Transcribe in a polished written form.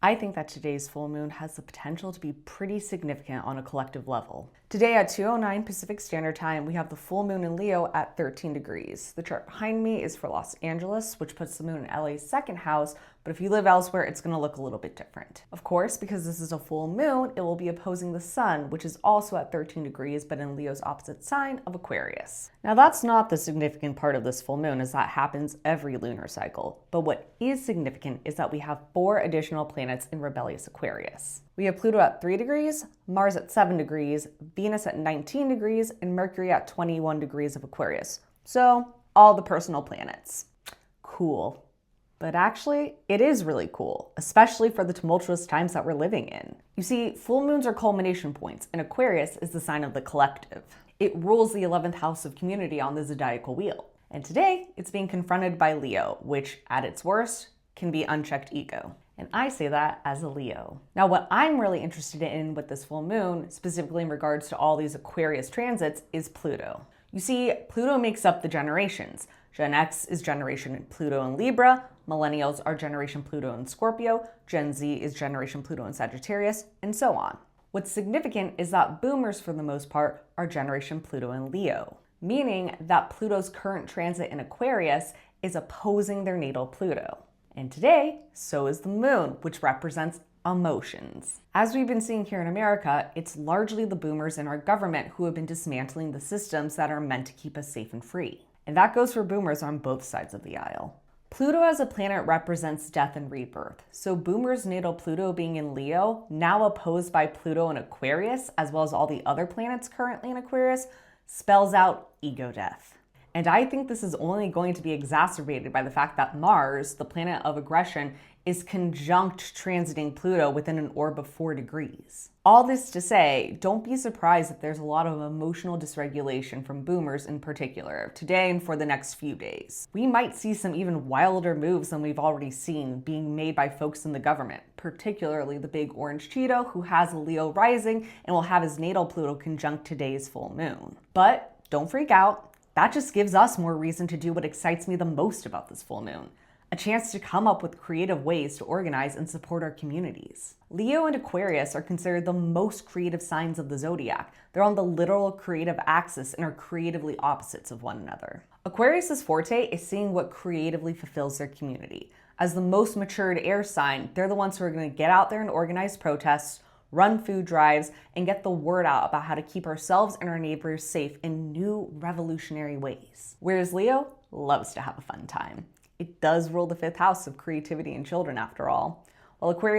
I think that today's full moon has the potential to be pretty significant on a collective level. Today at 2:09 Pacific Standard Time, we have the full moon in Leo at 13 degrees. The chart behind me is for Los Angeles, which puts the moon in LA's second house, but if you live elsewhere, it's going to look a little bit different. Of course, because this is a full moon, it will be opposing the sun, which is also at 13 degrees, but in Leo's opposite sign of Aquarius. Now, that's not the significant part of this full moon, as that happens every lunar cycle. But what is significant is that we have 4 additional planets in rebellious Aquarius. We have Pluto at 3 degrees, Mars at 7 degrees, Venus at 19 degrees, and Mercury at 21 degrees of Aquarius. So, all the personal planets. Cool. But actually, it is really cool, especially for the tumultuous times that we're living in. You see, full moons are culmination points, and Aquarius is the sign of the collective. It rules the 11th house of community on the zodiacal wheel. And today, it's being confronted by Leo, which, at its worst, can be unchecked ego. And I say that as a Leo. Now, what I'm really interested in with this full moon, specifically in regards to all these Aquarius transits, is Pluto. You see, Pluto makes up the generations. Gen X is generation Pluto in Libra, Millennials are generation Pluto in Scorpio, Gen Z is generation Pluto in Sagittarius, and so on. What's significant is that boomers, for the most part, are generation Pluto in Leo, meaning that Pluto's current transit in Aquarius is opposing their natal Pluto. And today, so is the moon, which represents emotions. As we've been seeing here in America, it's largely the boomers in our government who have been dismantling the systems that are meant to keep us safe and free. And that goes for boomers on both sides of the aisle. Pluto as a planet represents death and rebirth. So boomers' natal Pluto being in Leo, now opposed by Pluto in Aquarius, as well as all the other planets currently in Aquarius, spells out ego death. And I think this is only going to be exacerbated by the fact that Mars, the planet of aggression, is conjunct transiting Pluto within an orb of 4 degrees. All this to say, don't be surprised that there's a lot of emotional dysregulation from boomers in particular, today and for the next few days. We might see some even wilder moves than we've already seen being made by folks in the government, particularly the big orange Cheeto who has a Leo rising and will have his natal Pluto conjunct today's full moon. But don't freak out. That just gives us more reason to do what excites me the most about this full moon. A chance to come up with creative ways to organize and support our communities. Leo and Aquarius are considered the most creative signs of the zodiac. They're on the literal creative axis and are creatively opposites of one another. Aquarius's forte is seeing what creatively fulfills their community. As the most matured air sign, they're the ones who are going to get out there and organize protests, run food drives, and get the word out about how to keep ourselves and our neighbors safe in new revolutionary ways. Whereas Leo loves to have a fun time. It does rule the 5th house of creativity and children, after all. While Aquarius